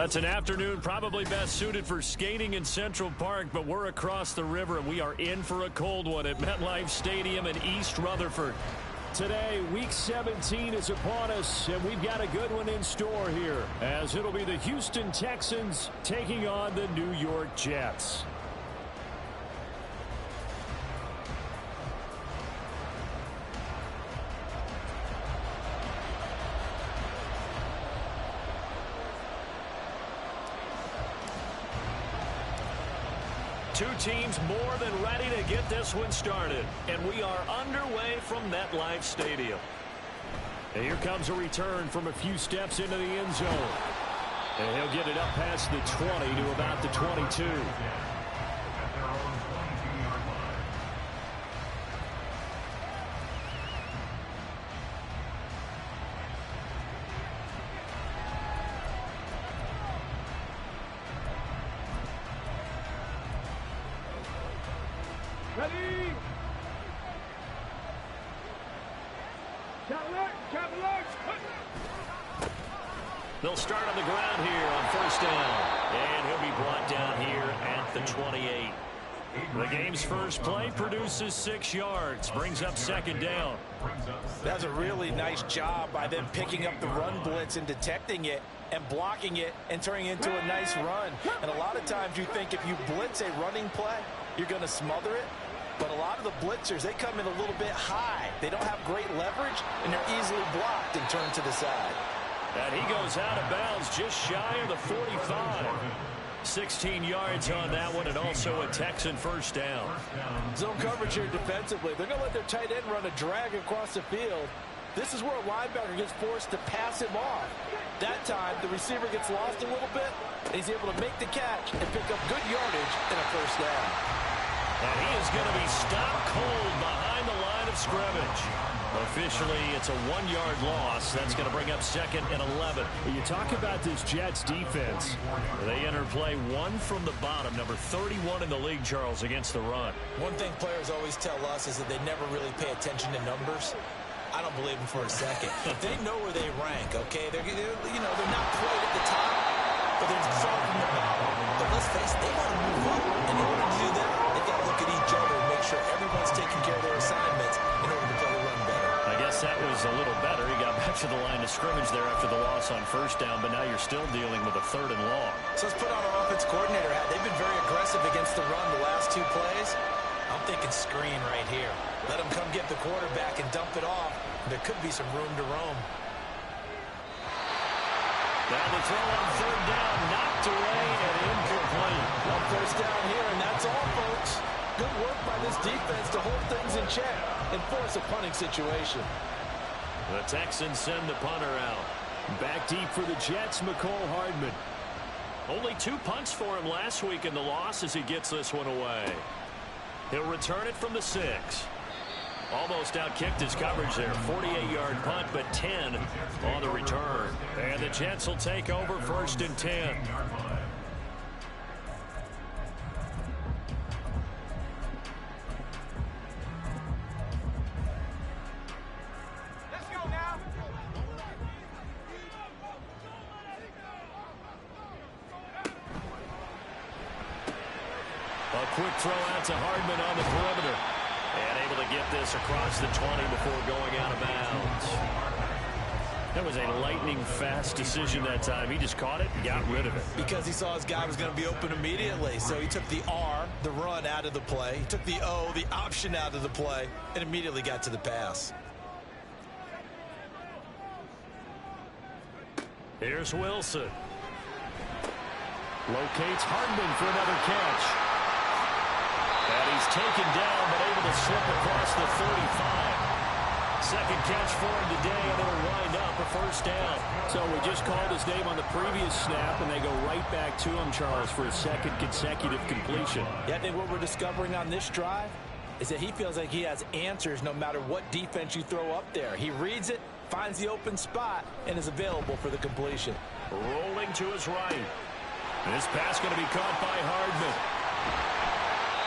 It's an afternoon probably best suited for skating in Central Park, but we're across the river and we are in for a cold one at MetLife Stadium in East Rutherford. Today, Week 17 is upon us, and we've got a good one in store here, as it'll be the Houston Texans taking on the New York Jets. Two teams more than ready to get this one started. And we are underway from MetLife Stadium. And here comes a return from a few steps into the end zone. And he'll get it up past the 20 to about the 22. Ready? They'll start on the ground here on first down. And he'll be brought down here at the 28. The game's first play produces 6 yards. Brings up second down. That's a really nice job by them picking up the run blitz and detecting it and blocking it and turning it into a nice run. And a lot of times you think if you blitz a running play, you're going to smother it. But a lot of the blitzers, they come in a little bit high. They don't have great leverage, and they're easily blocked and turned to the side. And he goes out of bounds just shy of the 45. 16 yards on that one, and also a Texan first down. Zone coverage here defensively. They're going to let their tight end run a drag across the field. This is where a linebacker gets forced to pass him off. That time, the receiver gets lost a little bit, and he's able to make the catch and pick up good yardage and a first down. And he is going to be stopped cold behind the line of scrimmage. Officially, it's a 1-yard loss. That's going to bring up second and 11. You talk about this Jets defense. They enter play one from the bottom, number 31 in the league, Charles, against the run. One thing players always tell us is that they never really pay attention to numbers. I don't believe them for a second. They know where they rank, okay? They're not quite at the top, but they're far from the bottom. But let's face it, they got to move up. In order to do that, they've got to look at each other and make sure everyone's taking care of their assignments in order to play the run better. I guess that was a little better. He got back to the line of scrimmage there after the loss on first down, but now you're still dealing with a 3rd and long. So let's put on our offense coordinator hat. They've been very aggressive against the run the last 2 plays. I'm thinking screen right here. Let them come get the quarterback and dump it off. There could be some room to roam. Now the throw on 3rd down, knocked away and incomplete. Well, first down here, and that's all, folks. Good work by this defense to hold things in check and force a punting situation. The Texans send the punter out. Back deep for the Jets, McCole Hardman. Only 2 punts for him last week in the loss as he gets this one away. He'll return it from the 6. Almost outkicked his coverage there. 48-yard punt, but 10 on the return. And the Jets will take over 1st and 10. Let's go now. A quick throw out to Hardman on the perimeter. And able to get this across the 20 before going out of bounds. That was a lightning-fast decision that time. He just caught it and got rid of it. Because he saw his guy was going to be open immediately. So he took the R, the run, out of the play. He took the O, the option, out of the play, and immediately got to the pass. Here's Wilson. Locates Hardman for another catch. And he's taken down, but able to slip across the 35. Second catch for him today, and it'll wind up a first down. So we just called his name on the previous snap, and they go right back to him, Charles, for a 2nd consecutive completion. Yeah, I think what we're discovering on this drive is that he feels like he has answers no matter what defense you throw up there. He reads it, finds the open spot, and is available for the completion. Rolling to his right. This pass going to be caught by Hardman.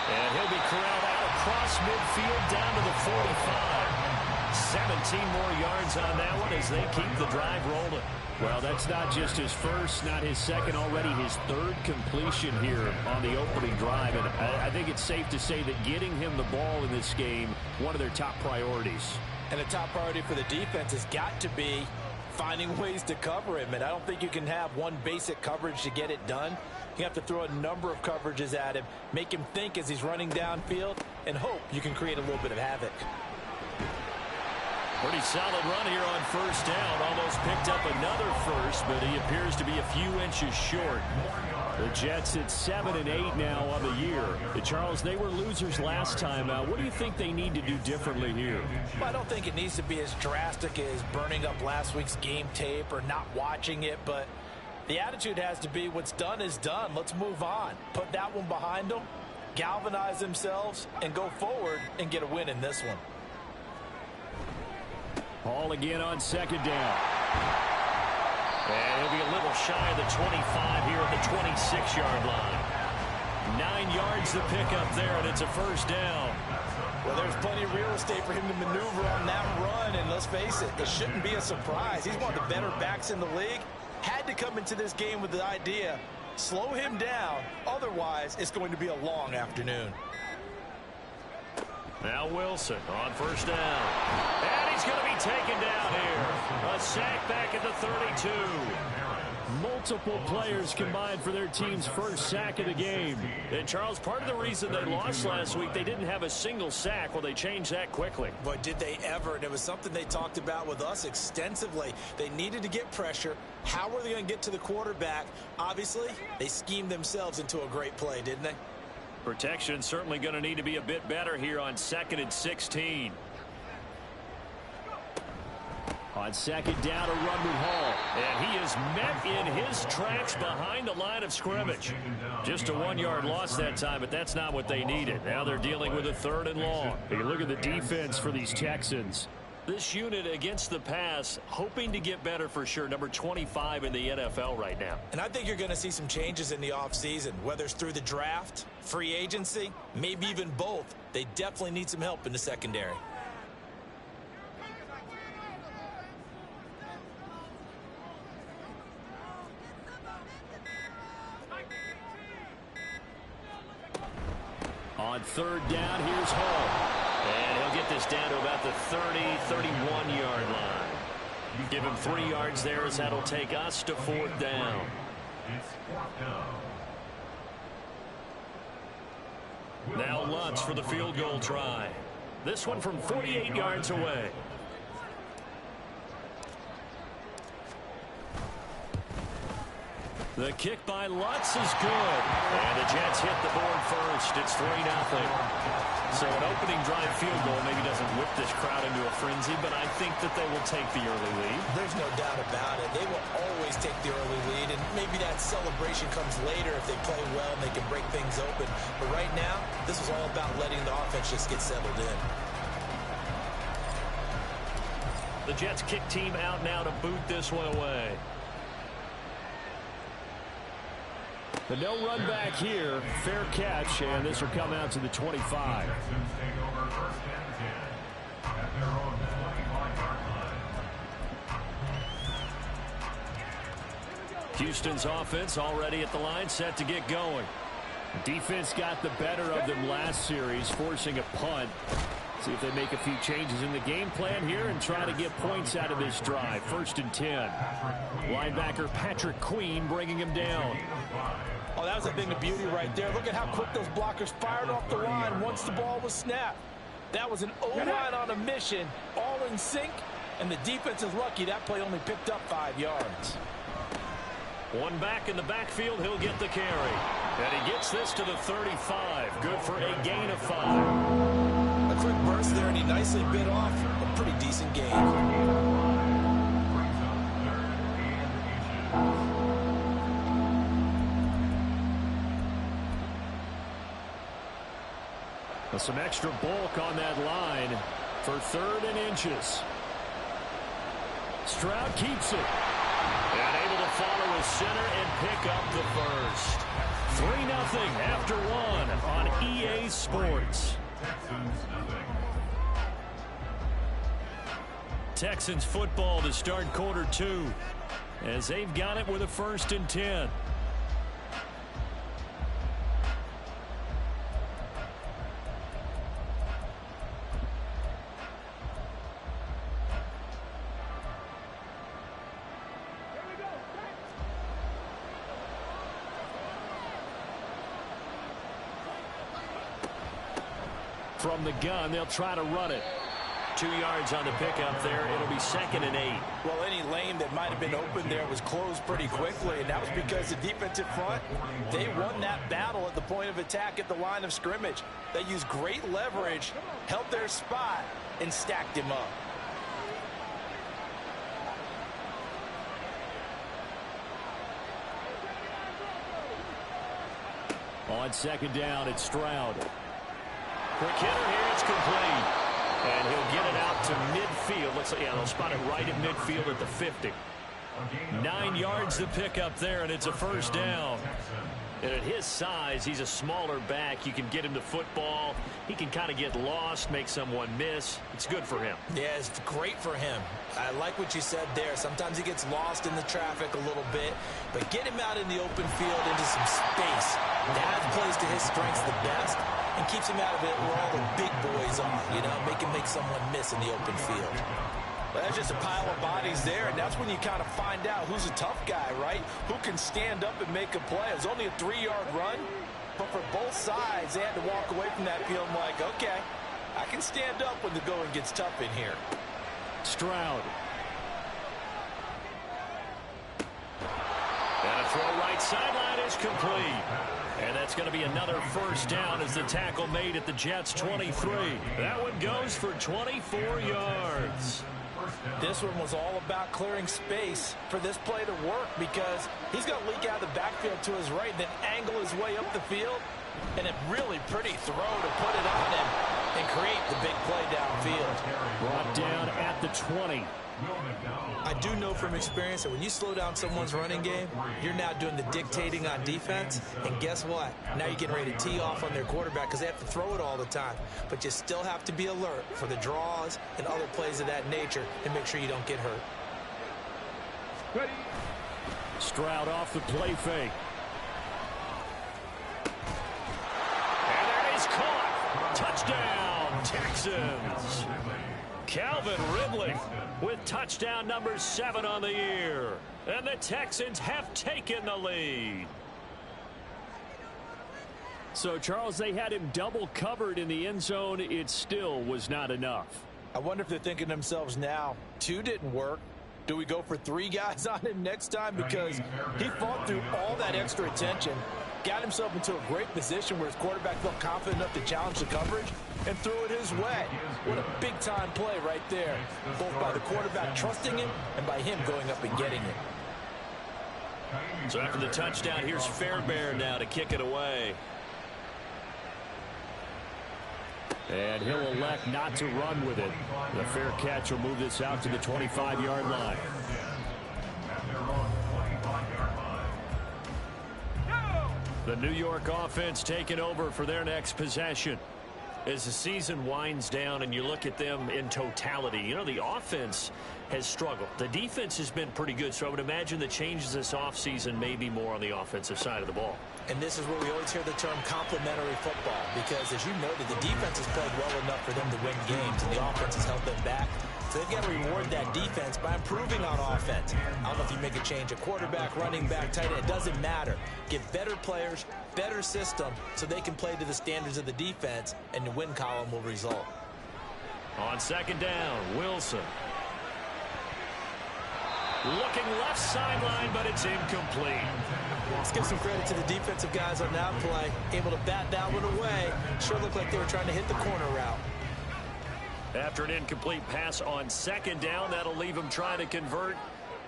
And he'll be corralled out across midfield down to the 45. 17 more yards on that one as they keep the drive rolling. Well, that's not just his first, not his second, already his third completion here on the opening drive. And I think it's safe to say that getting him the ball in this game, one of their top priorities. And the top priority for the defense has got to be finding ways to cover him. And I don't think you can have one basic coverage to get it done. You have to throw a number of coverages at him, make him think as he's running downfield, and hope you can create a little bit of havoc. Pretty solid run here on first down. Almost picked up another first, but he appears to be a few inches short. The Jets at 7-8 now on the year. Charles, they were losers last time out. What do you think they need to do differently here? Well, I don't think it needs to be as drastic as burning up last week's game tape or not watching it, but the attitude has to be what's done is done. Let's move on. Put that one behind them, galvanize themselves, and go forward and get a win in this one. Ball again on second down. And he'll be a little shy of the 25 here at the 26-yard line. 9 yards to pick up there, and it's a first down. Well, there's plenty of real estate for him to maneuver on that run, and let's face it, it shouldn't be a surprise. He's one of the better backs in the league. Had to come into this game with the idea, slow him down, otherwise it's going to be a long afternoon. Now Wilson on first down. And he's going to be taken down here. A sack back at the 32. Multiple players combined for their team's first sack of the game. And, Charles, part of the reason they lost last week, they didn't have a single sack. Well, they changed that quickly. But did they ever? And it was something they talked about with us extensively. They needed to get pressure. How were they going to get to the quarterback? Obviously, they schemed themselves into a great play, didn't they? Protection certainly going to need to be a bit better here on 2nd and 16. On second down, a run with Hall. And he is met in his tracks behind the line of scrimmage. Just a 1-yard loss that time, but that's not what they needed. Now they're dealing with a 3rd and long. Hey, look at the defense for these Texans. This unit against the pass, hoping to get better for sure. Number 25 in the NFL right now. And I think you're going to see some changes in the offseason, whether it's through the draft, free agency, maybe even both. They definitely need some help in the secondary. On 3rd down, here's Hall. And he'll get this down to about the 30, 31-yard line. Give him 3 yards there as that'll take us to 4th down. Now Lutz for the field goal try. This one from 48 yards away. The kick by Lutz is good. And the Jets hit the board first. It's 3-0. So an opening drive field goal maybe doesn't whip this crowd into a frenzy, but I think that they will take the early lead. There's no doubt about it. They will always take the early lead, and maybe that celebration comes later if they play well and they can break things open. But right now, this is all about letting the offense just get settled in. The Jets kick team out now to boot this one away. The no run back here, fair catch, and this will come out to the 25. Houston's offense already at the line, set to get going. Defense got the better of them last series, forcing a punt. See if they make a few changes in the game plan here and try to get points out of this drive. 1st and 10. Linebacker Patrick Queen bringing him down. Oh, that was a thing of beauty right there. Look at how quick those blockers fired off the line once the ball was snapped. That was an O-line on a mission, all in sync, and the defense is lucky that play only picked up 5 yards. One back in the backfield, he'll get the carry. And he gets this to the 35. Good for a gain of 5. A quick burst there, and he nicely bit off a pretty decent gain. Some extra bulk on that line for 3rd and inches. Stroud keeps it. And able to follow his center and pick up the first. 3-0 after 1 on EA Sports. Texans football to start quarter 2 as they've got it with a 1st and 10. From the gun, they'll try to run it. 2 yards on the pickup there. It'll be 2nd and 8. Well, any lane that might have been open there was closed pretty quickly, and that was because the defensive front, they won that battle at the point of attack at the line of scrimmage. They used great leverage, held their spot, and stacked him up. On 2nd down, it's Stroud. Quick hitter here, it's complete. And he'll get it out to midfield. Looks like, yeah, they'll spot it right at midfield at the 50. 9 yards to pick up there, and it's a 1st down. And at his size, he's a smaller back. You can get him to football. He can kind of get lost, make someone miss. It's good for him. Yeah, it's great for him. I like what you said there. Sometimes he gets lost in the traffic a little bit, but get him out in the open field into some space. That plays to his strengths the best and keeps him out of it where all the big boys are, you know, make someone miss in the open field. Well, that's just a pile of bodies there, and that's when you kind of find out who's a tough guy, right? Who can stand up and make a play. It was only a 3-yard run, but for both sides, they had to walk away from that feeling like, okay, I can stand up when the going gets tough in here. Stroud. And a throw right sideline is complete. And that's going to be another 1st down as the tackle made at the Jets' 23. That one goes for 24 yards. This one was all about clearing space for this play to work because he's going to leak out of the backfield to his right, then angle his way up the field, and a really pretty throw to put it on him and create the big play downfield. Brought down at the 20. I do know from experience that when you slow down someone's running game, you're now doing the dictating on defense, and guess what? Now you're getting ready to tee off on their quarterback because they have to throw it all the time. But you still have to be alert for the draws and other plays of that nature and make sure you don't get hurt. Ready. Stroud off the play fake. And there it is, caught. Touchdown, Texans. Calvin Ridley with touchdown number 7 on the year. And the Texans have taken the lead. So, Charles, they had him double covered in the end zone. It still was not enough. I wonder if they're thinking to themselves now, 2 didn't work. Do we go for 3 guys on him next time? Because he fought through all that extra attention, got himself into a great position where his quarterback felt confident enough to challenge the coverage and threw it his way. What a big-time play right there, both by the quarterback trusting him and by him going up and getting it. So after the touchdown, here's Fairbairn now to kick it away. And he'll elect not to run with it. The fair catch will move this out to the 25-yard line. The New York offense taking over for their next possession. As the season winds down and you look at them in totality, you know, the offense has struggled. The defense has been pretty good, so I would imagine the changes this offseason may be more on the offensive side of the ball. And this is where we always hear the term complementary football because, as you noted, the defense has played well enough for them to win games, and the offense has held them back. So they've got to reward that defense by improving on offense. I don't know if you make a change at quarterback, running back, tight end. It doesn't matter. Get better players, better system, so they can play to the standards of the defense, and the win column will result. On 2nd down, Wilson. Looking left sideline, but it's incomplete. Let's give some credit to the defensive guys on that play. Able to bat that one away. Sure looked like they were trying to hit the corner route. After an incomplete pass on 2nd down, that'll leave him trying to convert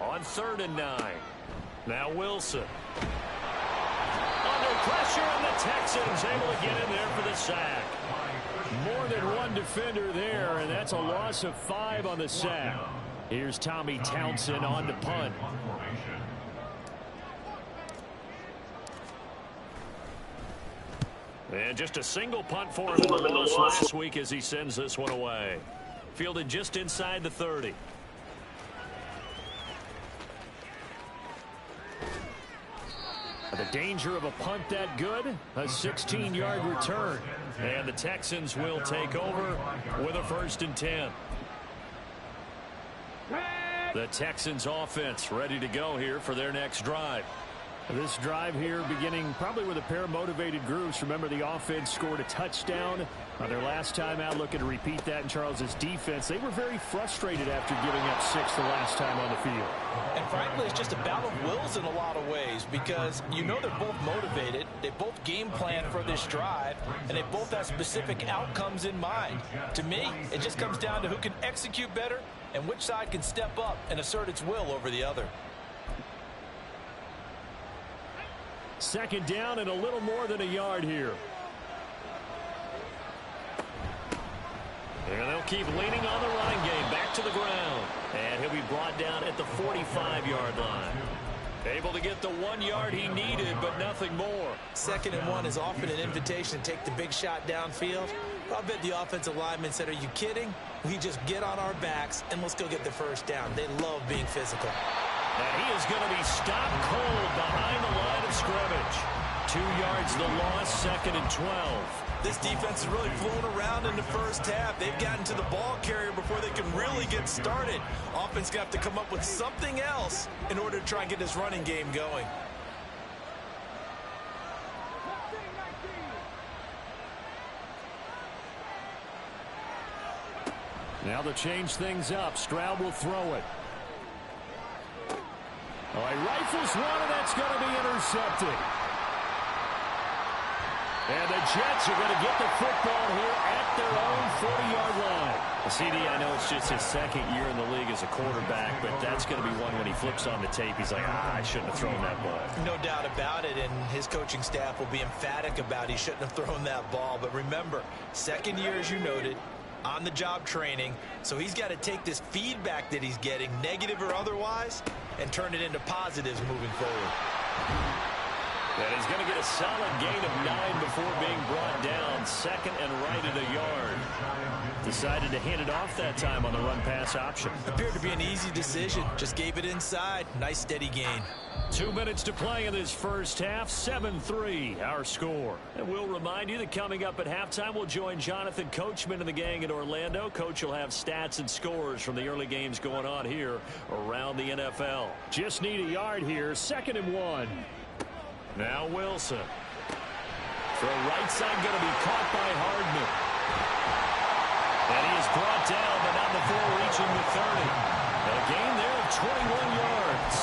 on 3rd and 9. Now Wilson. Under pressure, and the Texans able to get in there for the sack. More than one defender there, and that's a loss of 5 on the sack. Here's Tommy Townsend on to punt. And just a single punt for him in the loss last week as he sends this one away. Fielded just inside the 30. The danger of a punt that good, a 16-yard return. And the Texans will take over with a 1st and 10. The Texans offense ready to go here for their next drive. This drive here beginning probably with a pair of motivated groups. Remember, the offense scored a touchdown on their last time out. Looking to repeat that in Charles's defense. They were very frustrated after giving up 6 the last time on the field. And frankly, it's just a battle of wills in a lot of ways because you know they're both motivated. They both game plan for this drive, and they both have specific outcomes in mind. To me, it just comes down to who can execute better and which side can step up and assert its will over the other. 2nd down and a little more than a yard here. And they'll keep leaning on the running game. Back to the ground. And he'll be brought down at the 45-yard line. Able to get the 1 yard he needed, but nothing more. 2nd and 1 is often an invitation to take the big shot downfield. I bet the offensive lineman said, are you kidding? We just get on our backs and let's go get the 1st down. They love being physical. And he is going to be stopped cold behind the line of scrimmage. 2 yards the loss, 2nd and 12. This defense has really flown around in the first half. They've gotten to the ball carrier before they can really get started. Offense going to have to come up with something else in order to try and get this running game going. Now they'll change things up. Stroud will throw it. Oh, he rifles one, and that's going to be intercepted. And the Jets are going to get the football here at their own 40-yard line. CD, I know it's just his 2nd year in the league as a quarterback, but that's going to be one when he flips on the tape. He's like, I shouldn't have thrown that ball. No doubt about it, and his coaching staff will be emphatic about he shouldn't have thrown that ball. But remember, 2nd year, as you noted, on-the-job training, so he's got to take this feedback that he's getting, negative or otherwise, and turn it into positives moving forward. And he's going to get a solid gain of 9 before being brought down. 2nd and right at a yard. Decided to hand it off that time on the run-pass option. Appeared to be an easy decision. Just gave it inside. Nice steady gain. 2 minutes to play in this first half. 7-3 our score. And we'll remind you that coming up at halftime, we'll join Jonathan Coachman and the gang in Orlando. Coach will have stats and scores from the early games going on here around the NFL. Just need a yard here. 2nd and 1. Now Wilson. Throw right side going to be caught by Hardman. And he is brought down, but not before reaching the 30. A gain there of 21 yards.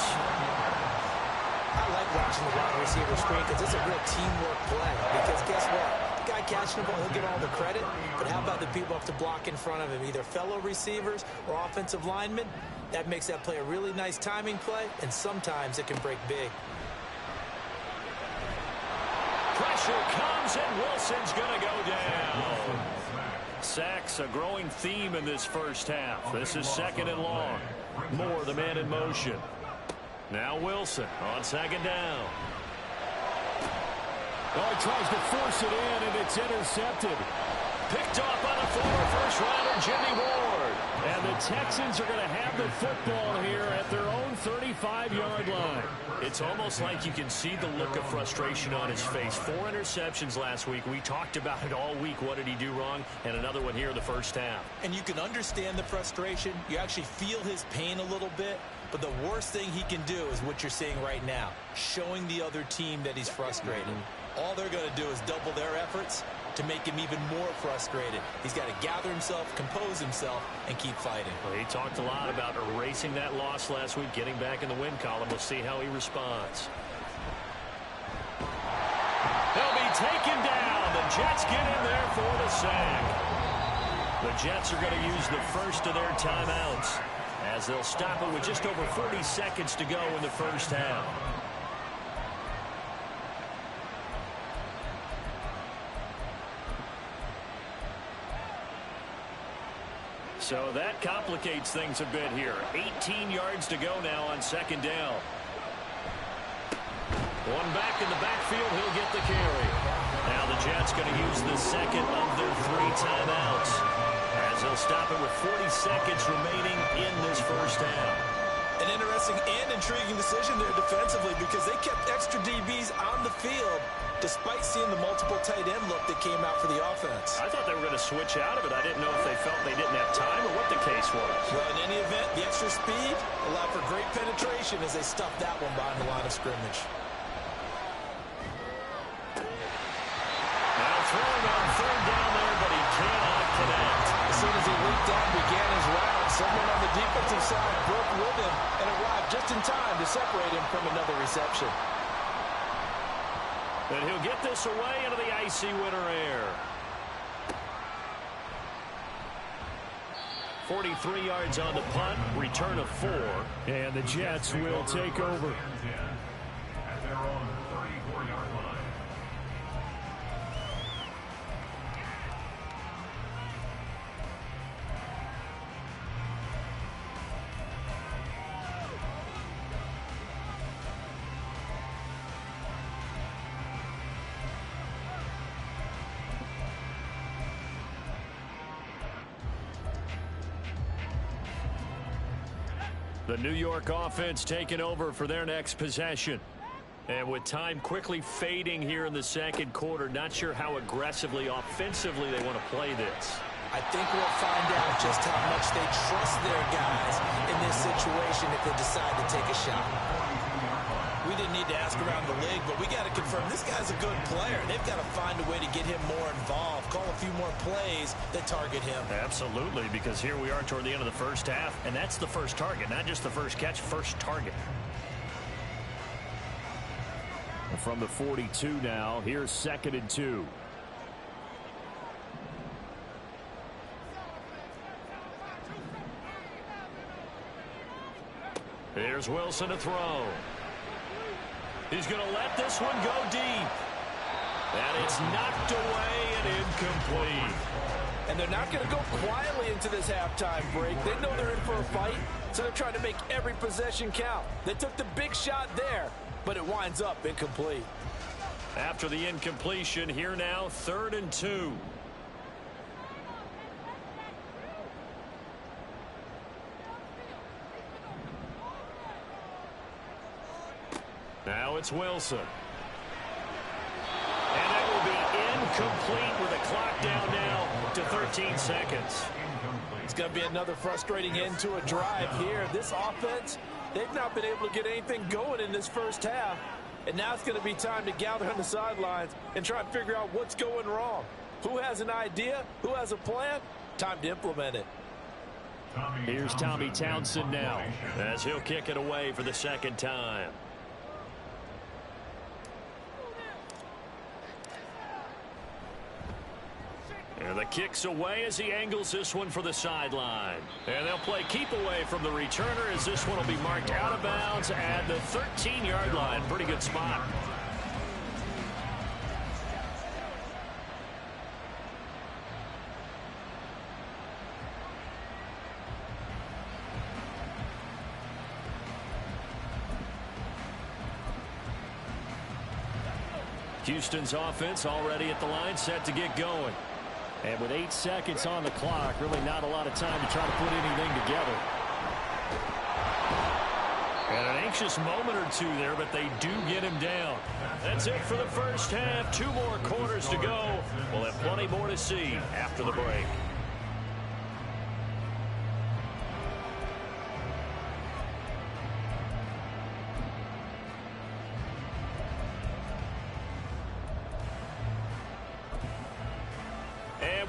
I like watching the wide receiver screen because it's a real teamwork play. Because guess what? The guy catching the ball, he'll get all the credit. But how about the people have to block in front of him, either fellow receivers or offensive linemen? That makes that play a really nice timing play, and sometimes it can break big. Pressure comes, and Wilson's going to go down. Sacks, a growing theme in this first half. This is 2nd and long. Moore, the man in motion. Now Wilson on 2nd down. Oh, he tries to force it in, and it's intercepted. Picked off by the former first-rounder Jimmy Ward. And the Texans are going to have the football here at their own 35-yard line. It's almost like you can see the look of frustration on his face. 4 interceptions last week. We talked about it all week. What did he do wrong? And another one here in the first half. And you can understand the frustration. You actually feel his pain a little bit. But the worst thing he can do is what you're seeing right now, showing the other team that he's frustrated. All they're going to do is double their efforts to make him even more frustrated. He's got to gather himself, compose himself, and keep fighting. Well, he talked a lot about erasing that loss last week, getting back in the win column. We'll see how he responds. He'll be taken down. The Jets get in there for the sack. The Jets are going to use the first of their timeouts as they'll stop it with just over 40 seconds to go in the first half. So that complicates things a bit here. 18 yards to go now on 2nd down. One back in the backfield, he'll get the carry. Now the Jets going to use the second of their 3 timeouts as they'll stop it with 40 seconds remaining in this first half. And An interesting and intriguing decision there defensively because they kept extra DBs on the field despite seeing the multiple tight end look that came out for the offense. I thought they were going to switch out of it. I didn't know if they felt they didn't have time or what the case was. Well, in any event, the extra speed allowed for great penetration as they stuffed that one behind the line of scrimmage. Now throwing on third down there, but he cannot connect. As soon as he leaped down and began his round, someone on the defensive side broke with him and arrived just in time to separate him from another reception. And he'll get this away into the icy winter air. 43 yards on the punt, return of 4. And the Jets will take over. The New York offense taking over for their next possession. And with time quickly fading here in the second quarter, not sure how aggressively, offensively they want to play this. I think we'll find out just how much they trust their guys in this situation if they decide to take a shot. We didn't need to ask around the league, but we got to confirm this guy's a good player. They've got to find a way to get him more involved, call a few more plays that target him. Absolutely, because here we are toward the end of the first half, and that's the first target, not just the first catch, first target. From the 42 now, here's 2nd and 2. Here's Wilson to throw. He's going to let this one go deep. And it's knocked away and incomplete. And they're not going to go quietly into this halftime break. They know they're in for a fight, so they're trying to make every possession count. They took the big shot there, but it winds up incomplete. After the incompletion, here now, 3rd and 2. Now it's Wilson. And that will be incomplete with the clock down now to 13 seconds. It's going to be another frustrating end to a drive here. This offense, they've not been able to get anything going in this first half. And now it's going to be time to gather on the sidelines and try and figure out what's going wrong. Who has an idea? Who has a plan? Time to implement it. Here's Tommy Townsend now, as he'll kick it away for the second time. And the kick's away as he angles this one for the sideline. And they'll play keep away from the returner as this one will be marked out of bounds at the 13-yard line. Pretty good spot. Houston's offense already at the line, set to get going. And with 8 seconds on the clock, really not a lot of time to try to put anything together. And an anxious moment or two there, but they do get him down. That's it for the first half. 2 more quarters to go. We'll have plenty more to see after the break.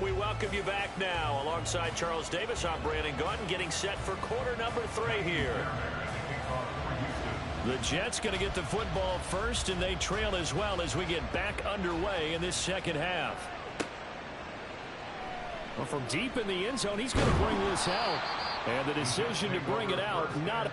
We welcome you back now. Alongside Charles Davis, I'm Brandon Gaudin, getting set for quarter number 3 here. The Jets going to get the football first, and they trail as well as we get back underway in this second half. Well, from deep in the end zone, he's going to bring this out. And the decision to bring it out, not...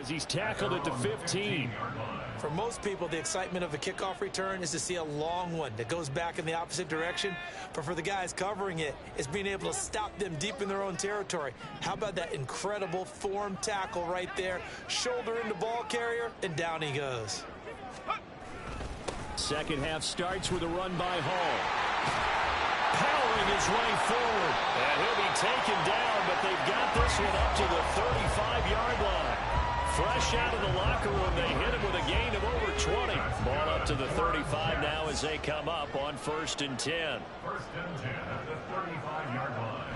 as he's tackled at the 15. For most people, the excitement of a kickoff return is to see a long one that goes back in the opposite direction. But for the guys covering it, it's being able to stop them deep in their own territory. How about that incredible form tackle right there? Shoulder into ball carrier, and down he goes. Second half starts with a run by Hall. Powering his way forward. And he'll be taken down, but they've got this one up to the 35-yard line. Fresh out of the locker room, they hit him with a gain of over 20. Ball up to the 35 now as they come up on 1st and 10. 1st and 10 at the 35-yard line.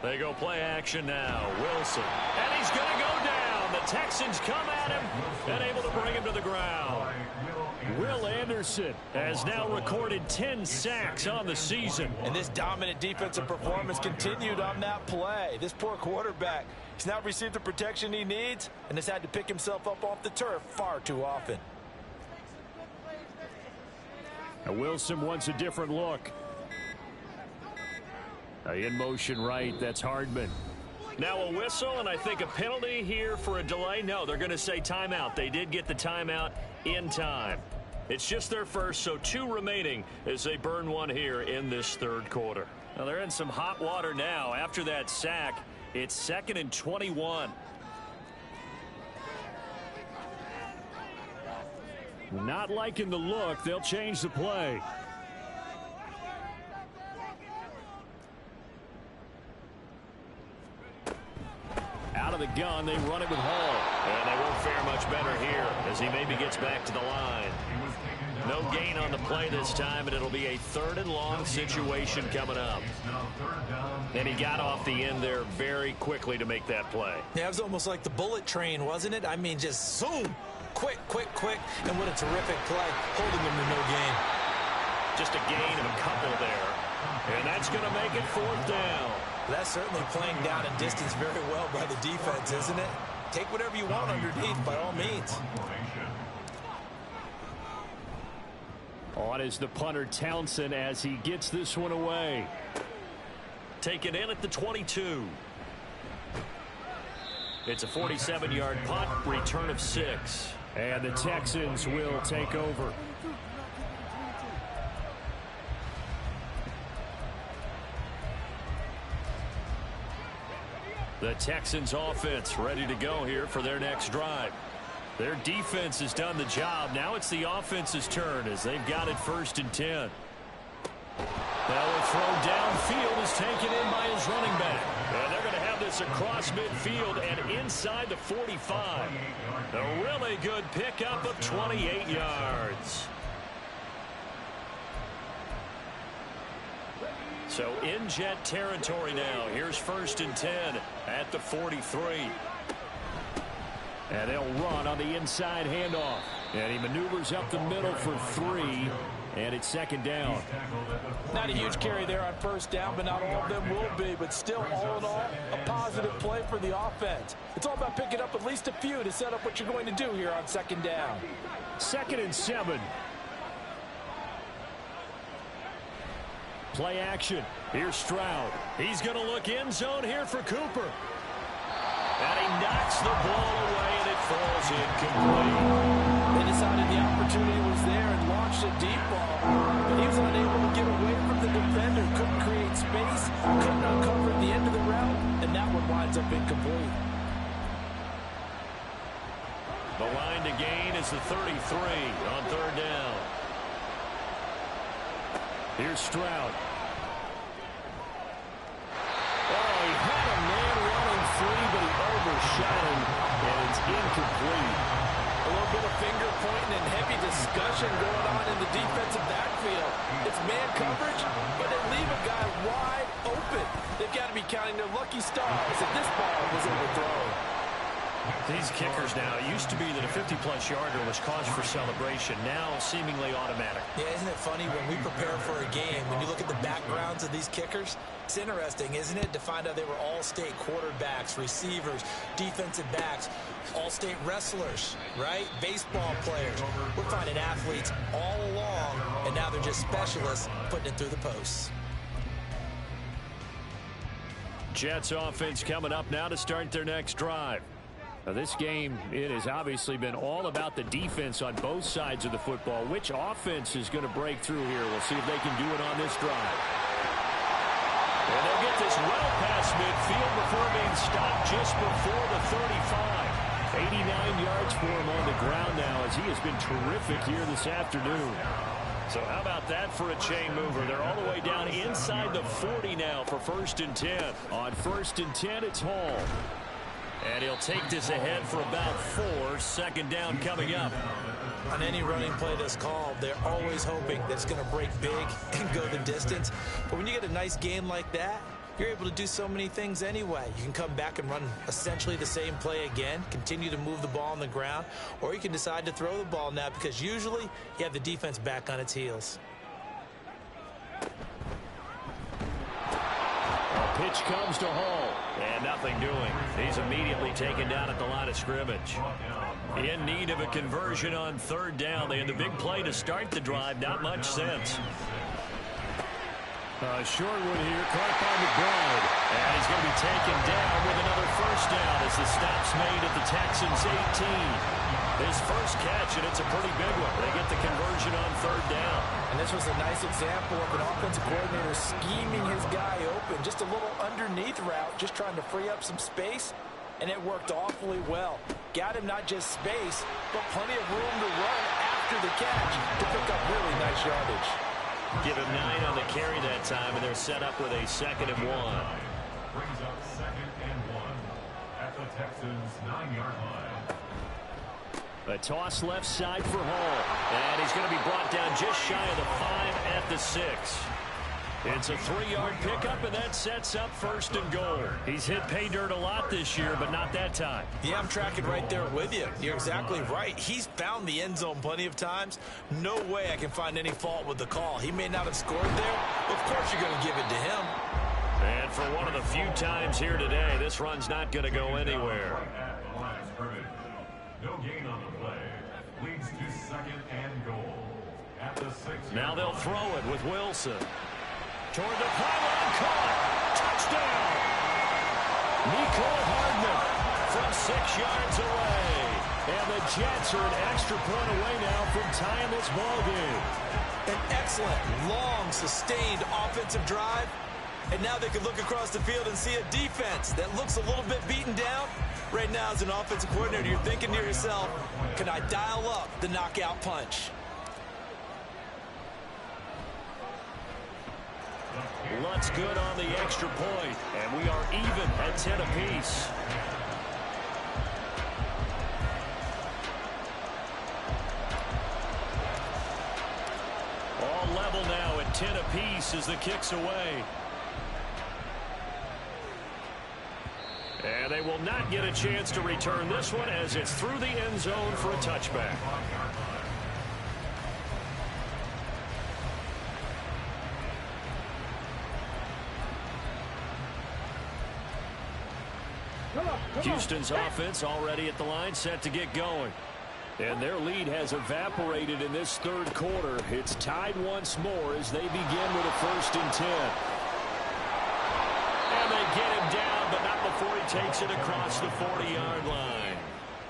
They go play action now. Wilson. And he's going to go down. The Texans come at him and able to bring him to the ground. Will Anderson has now recorded 10 sacks on the season. And this dominant defensive performance continued on that play. This poor quarterback, he's not received the protection he needs and has had to pick himself up off the turf far too often. Now Wilson wants a different look. In motion right, that's Hardman. Now a whistle, and I think a penalty here for a delay. No, they're going to say timeout. They did get the timeout in time. It's just their first, so 2 remaining as they burn one here in this 3rd quarter. Now they're in some hot water now. After that sack, it's 2nd and 21. Not liking the look. They'll change the play. Out of the gun, they run it with Hall. And they won't fare much better here as he maybe gets back to the line. No gain on the play this time, and it'll be a 3rd and long situation coming up. And he got off the end there very quickly to make that play. Yeah, it was almost like the bullet train, wasn't it? I mean, just zoom. Quick, quick, quick. And what a terrific play, holding them to no gain. Just a gain of a couple there. And that's going to make it 4th down. That's certainly playing down and distance very well by the defense, isn't it? Take whatever you want underneath, by all means. On is the punter Townsend as he gets this one away. Taken in at the 22. It's a 47-yard punt, return of 6. And the Texans will take over. The Texans offense ready to go here for their next drive. Their defense has done the job. Now it's the offense's turn as they've got it 1st and 10. Now the throw downfield is taken in by his running back. And they're going to have this across midfield and inside the 45. A really good pickup of 28 yards. So in jet territory now. Here's 1st and 10 at the 43. And they'll run on the inside handoff. And he maneuvers up the middle for 3. And it's 2nd down. Not a huge carry there on 1st down, but not all of them will be. But still, all in all, a positive play for the offense. It's all about picking up at least a few to set up what you're going to do here on 2nd down. 2nd and 7. Play action. Here's Stroud. He's going to look end zone here for Cooper. And he knocks the ball away, and it falls incomplete. They decided the opportunity was there and launched a deep ball. But he was unable to get away from the defender. Couldn't create space. Couldn't uncover the end of the route. And that one winds up incomplete. The line to gain is the 33 on 3rd down. Here's Stroud. Oh, he had a man running free, but he overshot him, and it's incomplete. A little bit of finger pointing and heavy discussion going on in the defensive backfield. It's man coverage, but they leave a guy wide open. They've got to be counting their lucky stars that this ball was overthrown. These kickers now, it used to be that a 50-plus yarder was cause for celebration. Now seemingly automatic. Yeah, isn't it funny when we prepare for a game, when you look at the backgrounds of these kickers, it's interesting, isn't it, to find out they were all-state quarterbacks, receivers, defensive backs, all-state wrestlers, right? Baseball players. We're finding athletes all along, and now they're just specialists putting it through the posts. Jets offense coming up now to start their next drive. Now, this game, it has obviously been all about the defense on both sides of the football. Which offense is going to break through here? We'll see if they can do it on this drive. And they'll get this well past midfield before being stopped just before the 35. 89 yards for him on the ground now, as he has been terrific here this afternoon. So how about that for a chain mover? They're all the way down inside the 40 now for 1st and 10. On 1st and 10, it's Hall. And he'll take this ahead for about 4. 2nd down coming up. On any running play that's called, they're always hoping that it's going to break big and go the distance. But when you get a nice game like that, you're able to do so many things anyway. You can come back and run essentially the same play again, continue to move the ball on the ground, or you can decide to throw the ball now because usually you have the defense back on its heels. A pitch comes to Hall. And nothing doing. He's immediately taken down at the line of scrimmage. In need of a conversion on 3rd down. They had the big play to start the drive. Not much sense. Short one here, caught by McBride. And he's going to be taken down with another 1st down as the stop's made at the Texans' 18. His first catch, and it's a pretty big one. They get the conversion on 3rd down. And this was a nice example of an offensive coordinator scheming his guy open. Just a little underneath route, just trying to free up some space, and it worked awfully well. Got him not just space, but plenty of room to run after the catch to pick up really nice yardage. Give him 9 on the carry that time, and they're set up with a 2nd and 1. Brings up 2nd and 1 at the Texans' 9-yard line. A toss left side for Hall. And he's going to be brought down just shy of the 5 at the 6. It's a 3-yard pickup, and that sets up 1st and goal. He's hit pay dirt a lot this year, but not that time. Yeah, I'm tracking right there with you. You're exactly right. He's found the end zone plenty of times. No way I can find any fault with the call. He may not have scored there, but of course you're going to give it to him. And for one of the few times here today, this run's not going to go anywhere. At the line of scrimmage. No gain on the play. Leads to 2nd and goal. At the 6. Now they'll throw it with Wilson. Toward the pylon, caught. Touchdown. Nico Hardman from 6 yards away. And the Jets are an extra point away now from tying this ball game. An excellent, long, sustained offensive drive. And now they can look across the field and see a defense that looks a little bit beaten down. Right now, as an offensive coordinator, you're thinking to yourself, can I dial up the knockout punch? Lutt's good on the extra point, and we are even at 10 apiece. All level now at 10 apiece as the kick's away. And they will not get a chance to return this one as it's through the end zone for a touchback. Houston's offense already at the line, set to get going. And their lead has evaporated in this 3rd quarter. It's tied once more as they begin with a 1st and 10. And they get him down, but not before he takes it across the 40-yard line.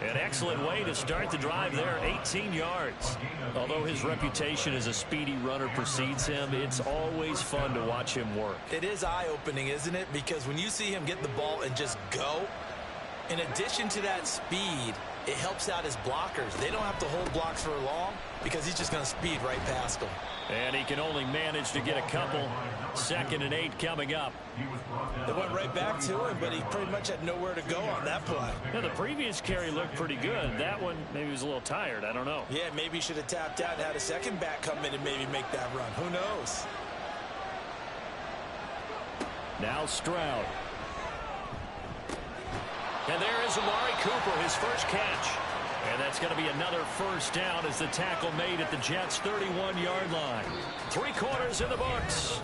An excellent way to start the drive there, 18 yards. Although his reputation as a speedy runner precedes him, it's always fun to watch him work. It is eye-opening, isn't it? Because when you see him get the ball and just go, in addition to that speed, it helps out his blockers. They don't have to hold blocks for long because he's just going to speed right past them. And he can only manage to get a couple. 2nd and 8 coming up. They went right back to him, but he pretty much had nowhere to go on that play. Now, the previous carry looked pretty good. That one, maybe he was a little tired. I don't know. Yeah, maybe he should have tapped out and had a second back come in and maybe make that run. Who knows? Now Stroud. And there is Amari Cooper, his first catch. And that's going to be another 1st down as the tackle made at the Jets' 31-yard line. 3 quarters in the books.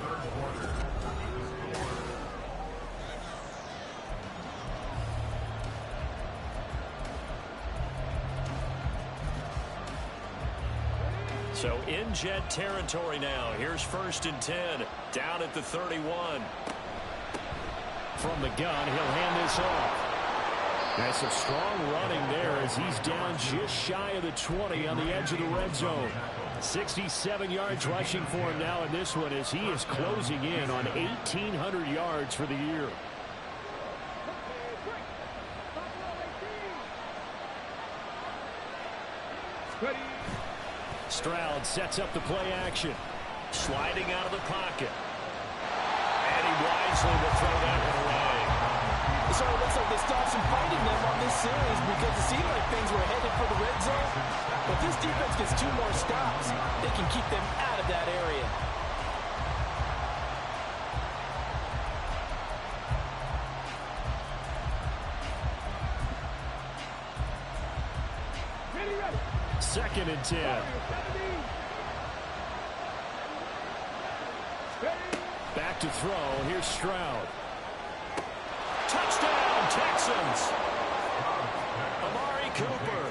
So in Jet territory now. Here's 1st and 10. Down at the 31. From the gun, he'll hand this off. That's some strong running there as he's down just shy of the 20 on the edge of the red zone. 67 yards rushing for him now in this one as he is closing in on 1,800 yards for the year. Stroud sets up the play action. Sliding out of the pocket. And he wisely will throw that one away. So it looks like they stopped some fighting them on this series because it seemed like things were headed for the red zone. But this defense gets 2 more stops. They can keep them out of that area. Second and 10. Back to throw. Here's Stroud. Touchdown, Texans. Amari Cooper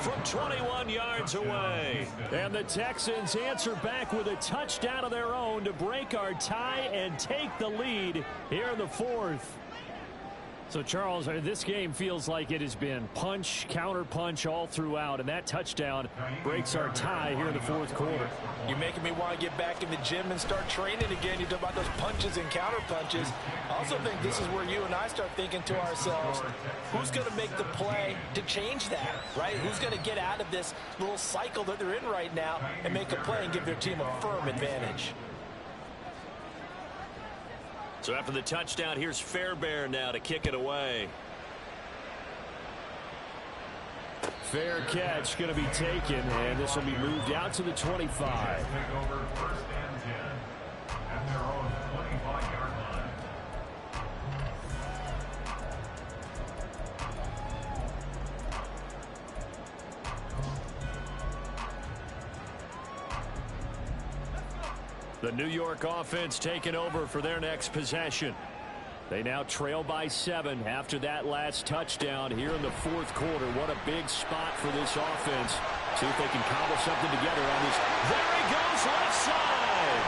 from 21 yards away. And the Texans answer back with a touchdown of their own to break our tie and take the lead here in the fourth. So, Charles, this game feels like it has been punch, counter-punch all throughout, and that touchdown breaks our tie here in the fourth quarter. You're making me want to get back in the gym and start training again. You talk about those punches and counter-punches. I also think this is where you and I start thinking to ourselves, who's going to make the play to change that, right? Who's going to get out of this little cycle that they're in right now and make a play and give their team a firm advantage? So after the touchdown, here's Fairbairn now to kick it away. Fair catch going to be taken, and this will be moved out to the 25. Take over first and 10 at their own 25-yard line. The New York offense taking over for their next possession. They now trail by 7 after that last touchdown here in the fourth quarter. What a big spot for this offense. See if they can cobble something together on this. There he goes, left side.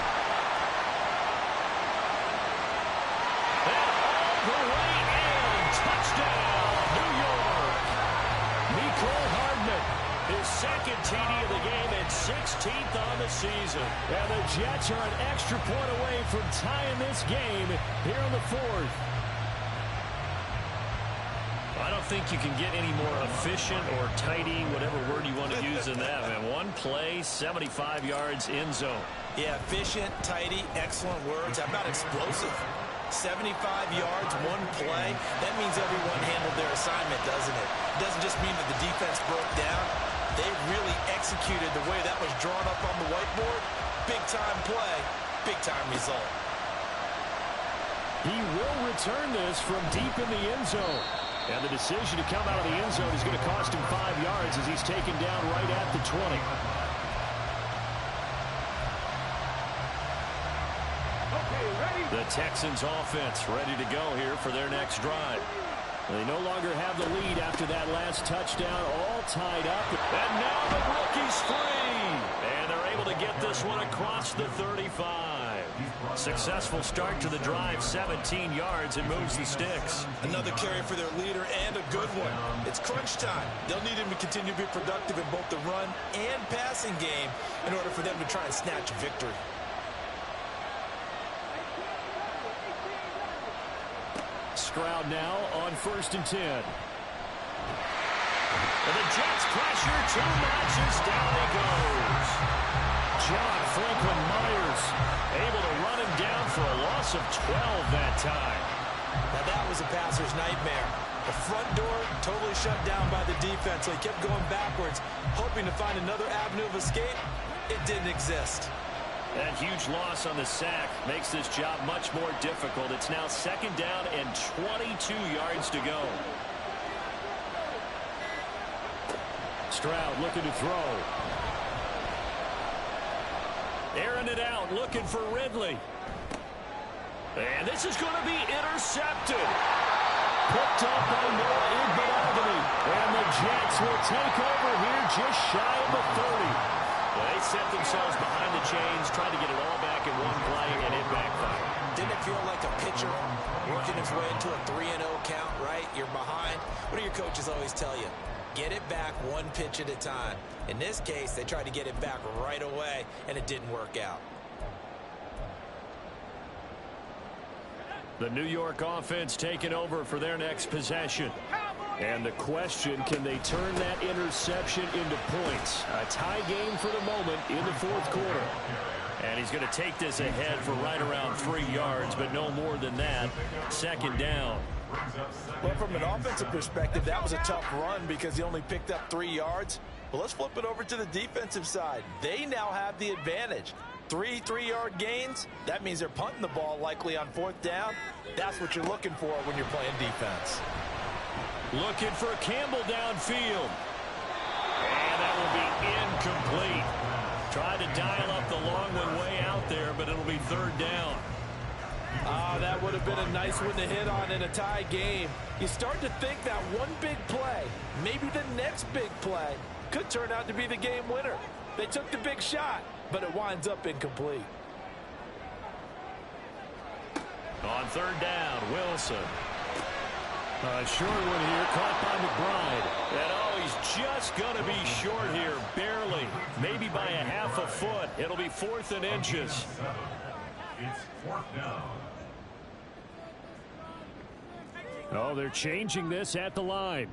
And all the way in. Touchdown, New York. Mefl Hardman, his second TD of the game and 16th on the season. And the Jets are an extra point away from tying this game here in the fourth. I don't think you can get any more efficient or tidy, whatever word you want to use in that, man. One play, 75 yards in zone. Yeah, efficient, tidy, excellent words. How about explosive? 75 yards, one play. That means everyone handled their assignment, doesn't it? It doesn't just mean that the defense broke down. They really executed the way that was drawn up on the whiteboard. Big-time play, big-time result. He will return this from deep in the end zone. And the decision to come out of the end zone is going to cost him 5 yards as he's taken down right at the 20. The Texans offense ready to go here for their next drive. They no longer have the lead after that last touchdown, all tied up. And now the rookie's free. And they're able to get this one across the 35. Successful start to the drive, 17 yards, and moves the sticks. Another carry for their leader and a good one. It's crunch time. They'll need him to continue to be productive in both the run and passing game in order for them to try and snatch a victory. Stroud now on 1st and 10. And the Jets pressure, 2 notches, down he goes. John Franklin Myers able to run him down for a loss of 12 that time. Now that was a passer's nightmare. The front door totally shut down by the defense, so he kept going backwards, hoping to find another avenue of escape. It didn't exist. That huge loss on the sack makes this job much more difficult. It's now 2nd down and 22 yards to go. Stroud looking to throw. Airing it out, looking for Ridley. And this is going to be intercepted. Picked up by Noah Igbenogany. And the Jets will take over here just shy of the 30. They set themselves behind the chains, tried to get it all back in one play, and it backfired. Didn't it feel like a pitcher working his way into a 3-0 count, right? You're behind. What do your coaches always tell you? Get it back one pitch at a time. In this case, they tried to get it back right away, and it didn't work out. The New York offense taking over for their next possession. And the question, can they turn that interception into points? A tie game for the moment in the fourth quarter. And he's going to take this ahead for right around 3 yards, but no more than that. Second down. Well, from an offensive perspective, that was a tough run because he only picked up 3 yards. Well, let's flip it over to the defensive side. They now have the advantage. 3 3-yard gains, that means they're punting the ball likely on fourth down. That's what you're looking for when you're playing defense. Looking for Campbell downfield. And that will be incomplete. Tried to dial up the long one way out there, but it'll be third down. That would have been a nice one to hit on in a tie game. You start to think that one big play, maybe the next big play, could turn out to be the game winner. They took the big shot, but it winds up incomplete. On third down, Wilson. A short one here, caught by McBride. And he's just going to be short here, barely. Maybe by a half a foot. It'll be 4th and inches. It's 4th down. Oh, they're changing this at the line.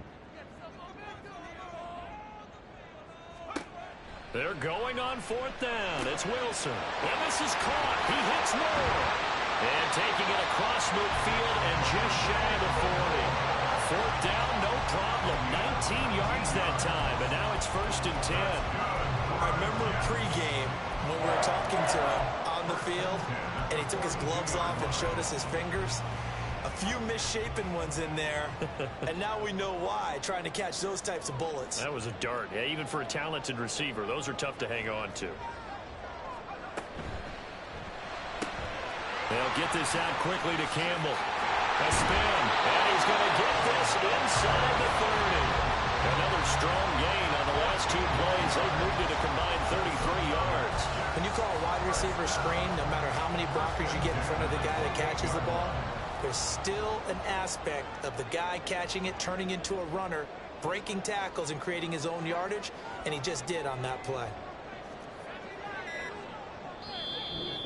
They're going on 4th down. It's Wilson. And this is caught. He hits Moore. And taking it across midfield and just shy of the 40. 4th down, no problem. 19 yards that time. And now it's 1st and 10. I remember pregame when we were talking to him on the field, and he took his gloves off and showed us his fingers. A few misshapen ones in there, and now we know why, trying to catch those types of bullets. That was a dart. Yeah, even for a talented receiver, those are tough to hang on to. They'll get this out quickly to Campbell. A spin, and he's going to get this inside the 30. Another strong gain on the last 2 plays. They've moved it a combined 33 yards. When you call a wide receiver screen, no matter how many blockers you get in front of the guy that catches the ball, there's still an aspect of the guy catching it, turning into a runner, breaking tackles and creating his own yardage, and he just did on that play.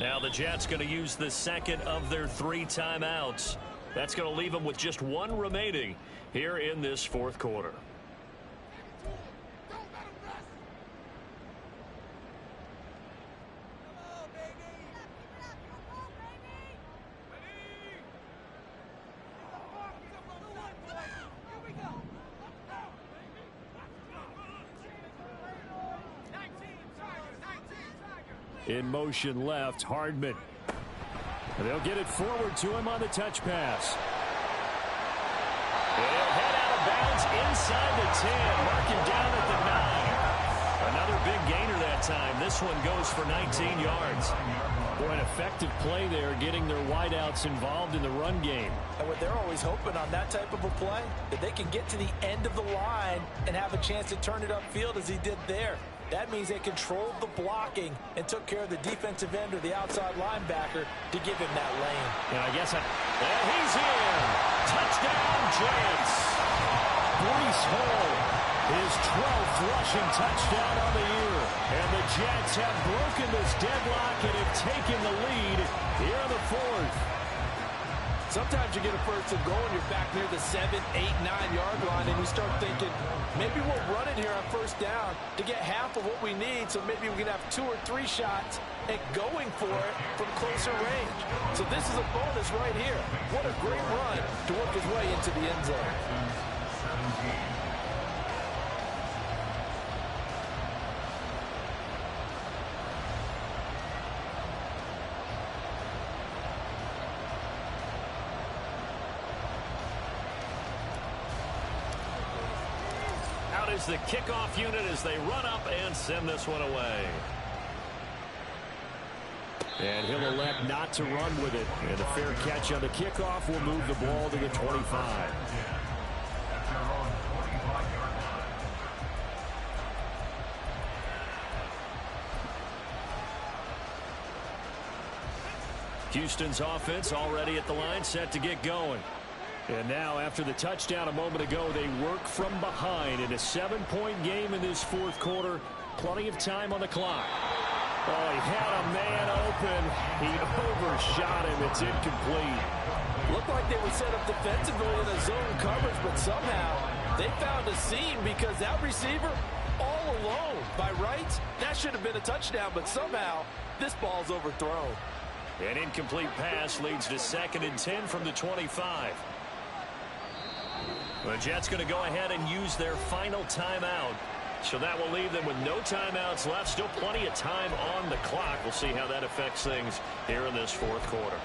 Now the Jets going to use the second of their 3 timeouts. That's going to leave them with just 1 remaining here in this fourth quarter. In motion left, Hardman. They'll get it forward to him on the touch pass. They'll head out of bounds inside the 10. Mark him down at the 9. Another big gainer that time. This one goes for 19 yards. Boy, an effective play there, getting their wideouts involved in the run game. And what they're always hoping on that type of a play, that they can get to the end of the line and have a chance to turn it upfield as he did there. That means they controlled the blocking and took care of the defensive end or the outside linebacker to give him that lane. And I guess and he's in. Touchdown, Jets. Breece Hall, his 12th rushing touchdown on the year. And the Jets have broken this deadlock and have taken the lead here in the fourth. Sometimes you get a first and goal and you're back near the 7, 8, 9-yard line, and you start thinking, maybe we'll run it here on first down to get half of what we need, so maybe we can have 2 or 3 shots at going for it from closer range. So this is a bonus right here. What a great run to work his way into the end zone. Is the kickoff unit as they run up and send this one away. And he'll elect not to run with it. And a fair catch on the kickoff will move the ball to the 25. Houston's offense already at the line, set to get going. And now, after the touchdown a moment ago, they work from behind in a 7-point game in this fourth quarter. Plenty of time on the clock. Oh, he had a man open. He overshot him. It's incomplete. Looked like they were set up defensively in a zone coverage, but somehow they found a seam because that receiver all alone. By rights, that should have been a touchdown, but somehow this ball's overthrown. An incomplete pass leads to 2nd and 10 from the 25. The Jets going to go ahead and use their final timeout. So that will leave them with no timeouts left. Still plenty of time on the clock. We'll see how that affects things here in this fourth quarter.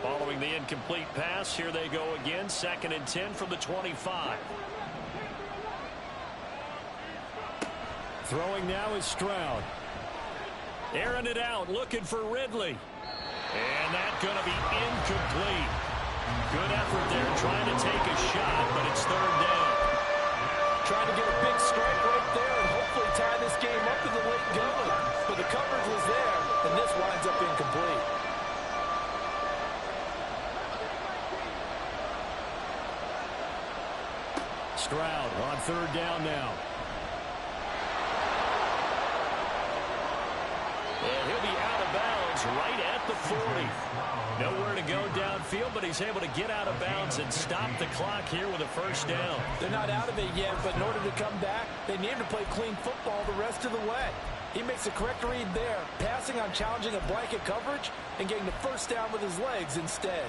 Following the incomplete pass, here they go again. 2nd and 10 from the 25. Throwing now is Stroud. Airing it out, looking for Ridley. And that's going to be incomplete. Good effort there, trying to take a shot, but it's 3rd down. Trying to get a big strike right there and hopefully tie this game up in the late going. But the coverage was there, and this winds up incomplete. Stroud on 3rd down now. And he'll be out of bounds right at the 40. Nowhere to go downfield, but he's able to get out of bounds and stop the clock here with a 1st down. They're not out of it yet, but in order to come back, they need him to play clean football the rest of the way. He makes the correct read there, passing on challenging a blanket coverage and getting the 1st down with his legs instead.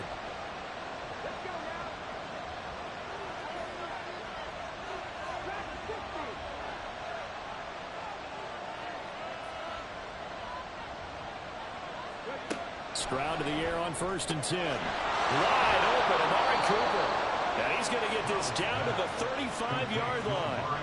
Stroud to the air on 1st and 10. Wide open, Amari Cooper. And he's going to get this down to the 35-yard line.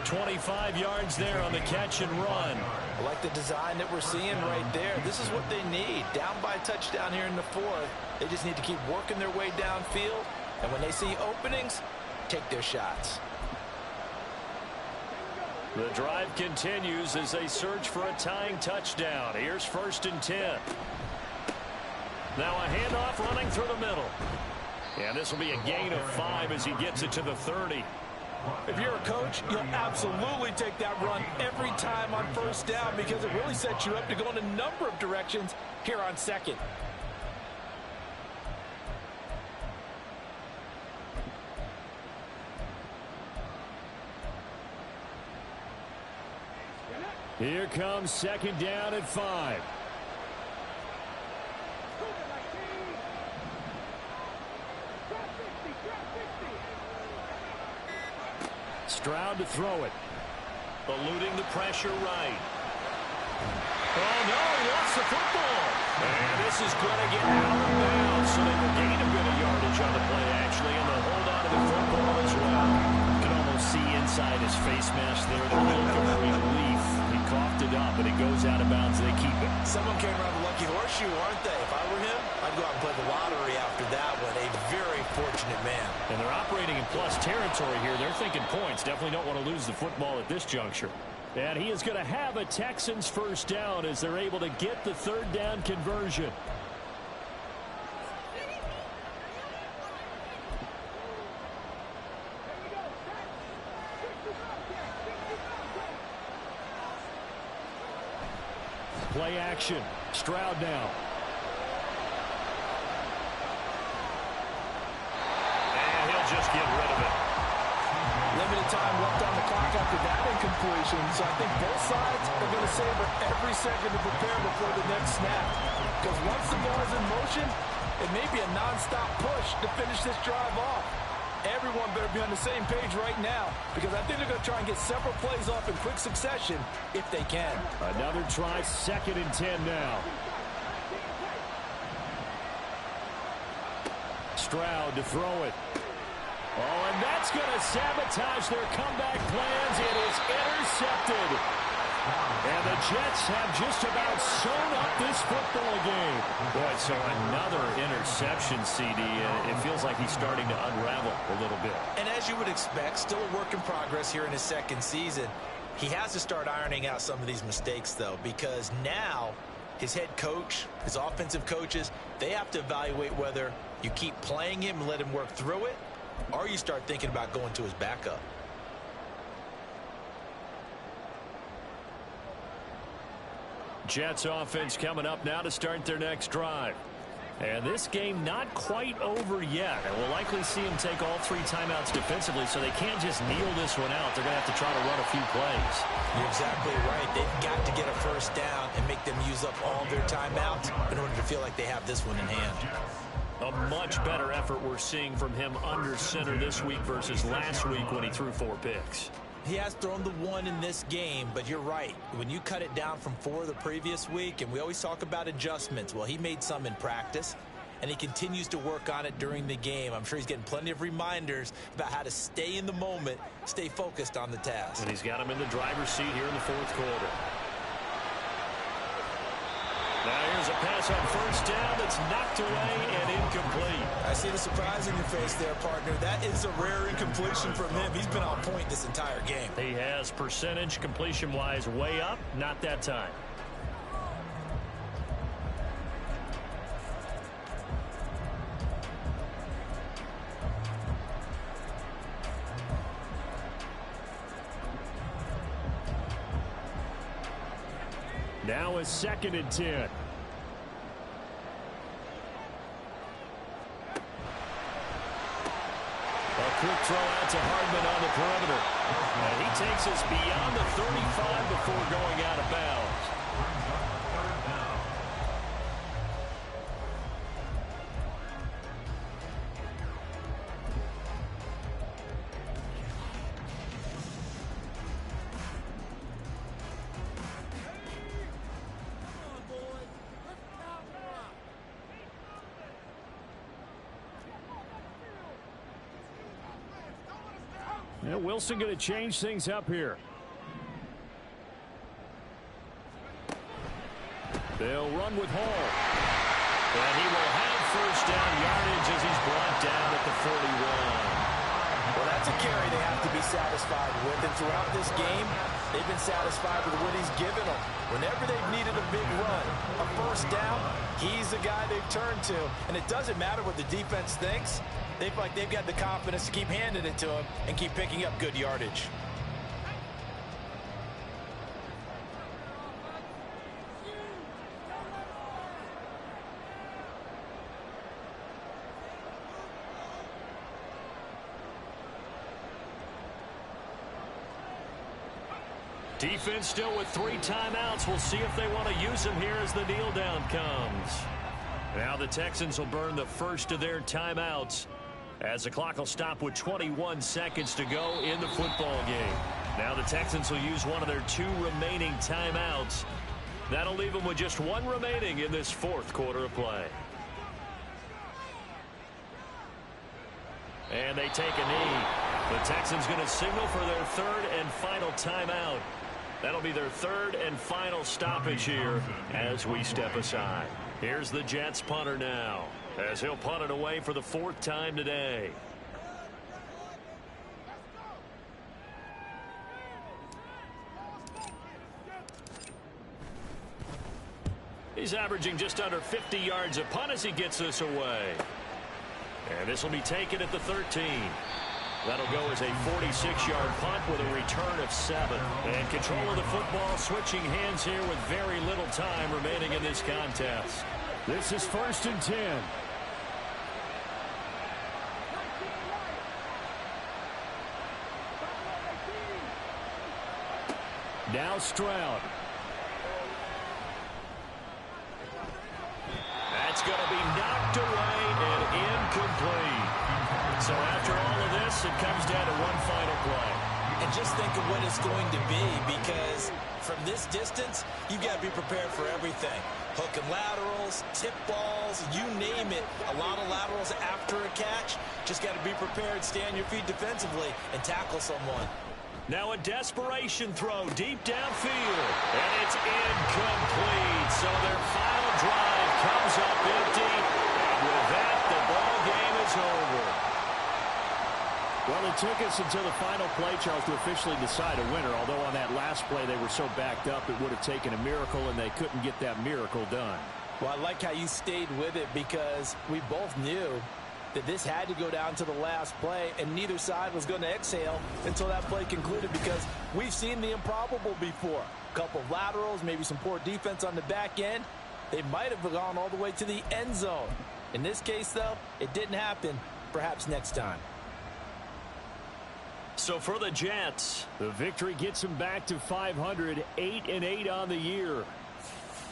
25 yards there on the catch and run. I like the design that we're seeing right there. This is what they need. Down by a touchdown here in the 4th. They just need to keep working their way downfield. And when they see openings, take their shots. The drive continues as they search for a tying touchdown. Here's 1st and 10. Now a handoff running through the middle. And this will be a gain of 5 as he gets it to the 30. If you're a coach, you'll absolutely take that run every time on 1st down because it really sets you up to go in a number of directions here on 2nd. Here comes 2nd down at 5. Stroud to throw it. Eluding the pressure right. Oh, no, he lost the football. And this is going to get out of bounds, so they will gain a bit of yardage on the play, actually, and they'll hold on to the football as well. You can almost see inside his face mask there the look of relief. He coughed it up, and it goes out of bounds. They keep it. Someone came around the lucky horseshoe, aren't they? If I were him, I'd go out and play the lottery after that one. A very fortunate man. And they're operating in plus territory here. They're thinking points. Definitely don't want to lose the football at this juncture. And he is going to have a Texans 1st down as they're able to get the 3rd down conversion. Play action. Stroud now. And he'll just get rid of it. Limited time left on the clock after that incompletion, so I think both sides are going to savor every second to prepare before the next snap. Because once the ball is in motion, it may be a non-stop push to finish this drive off. Everyone better be on the same page right now because I think they're going to try and get several plays off in quick succession if they can. Another try, 2nd and 10 now. Stroud to throw it. Oh, and that's going to sabotage their comeback plans. It is intercepted. And the Jets have just about sewn up this football game. Boy, so another interception, CD. It feels like he's starting to unravel a little bit. And as you would expect, still a work in progress here in his 2nd season. He has to start ironing out some of these mistakes, though, because now his head coach, his offensive coaches, they have to evaluate whether you keep playing him and let him work through it, or you start thinking about going to his backup. Jets offense coming up now to start their next drive. And this game not quite over yet. And we'll likely see him take all 3 timeouts defensively, so they can't just kneel this one out. They're going to have to try to run a few plays. You're exactly right. They've got to get a first down and make them use up all their timeouts in order to feel like they have this one in hand. A much better effort we're seeing from him under center this week versus last week when he threw 4 picks. He has thrown the 1 in this game, but you're right. When you cut it down from 4 the previous week, and we always talk about adjustments, well, he made some in practice, and he continues to work on it during the game. I'm sure he's getting plenty of reminders about how to stay in the moment, stay focused on the task. And he's got him in the driver's seat here in the 4th quarter. Now here's a pass on first down that's knocked away and incomplete. I see the surprise in your face there, partner. That is a rare incompletion from him. He's been on point this entire game. He has percentage completion-wise way up, not that time. Now a 2nd and 10. A quick throw out to Hardman on the perimeter. And he takes us beyond the 35 before going out of bounds. Yeah, Wilson going to change things up here. They'll run with Hall. And he will have first down yardage as he's brought down at the 41. Well, that's a carry they have to be satisfied with. And throughout this game, they've been satisfied with what he's given them. Whenever they've needed a big run, a first down, he's the guy they've turned to. And it doesn't matter what the defense thinks. They feel like they've got the confidence to keep handing it to him and keep picking up good yardage. Defense still with 3 timeouts. We'll see if they want to use them here as the kneel down comes. Now the Texans will burn the first of their timeouts as the clock will stop with 21 seconds to go in the football game. Now the Texans will use one of their 2 remaining timeouts. That'll leave them with just 1 remaining in this 4th quarter of play. And they take a knee. The Texans going to signal for their 3rd and final timeout. That'll be their 3rd and final stoppage here as we step aside. Here's the Jets punter now as he'll punt it away for the 4th time today. He's averaging just under 50 yards a punt as he gets this away. And this will be taken at the 13. That'll go as a 46-yard punt with a return of 7. And control of the football switching hands here with very little time remaining in this contest. This is 1st and 10. Now Stroud. That's going to be knocked away and incomplete. So after all of this, it comes down to one final play. And just think of what it's going to be, because from this distance, you've got to be prepared for everything. Hook and laterals, tip balls, you name it. A lot of laterals after a catch. Just got to be prepared, stay on your feet defensively, and tackle someone. Now a desperation throw deep downfield. And it's incomplete. So their final drive comes up empty. And with that, the ball game is over. Well, it took us until the final play, Charles, to officially decide a winner. Although on that last play they were so backed up, it would have taken a miracle, and they couldn't get that miracle done. Well, I like how you stayed with it because we both knew that this had to go down to the last play, and neither side was going to exhale until that play concluded because we've seen the improbable before. A couple of laterals, maybe some poor defense on the back end. They might have gone all the way to the end zone. In this case, though, it didn't happen. Perhaps next time. So for the Jets, the victory gets them back to 500, 8-8 on the year.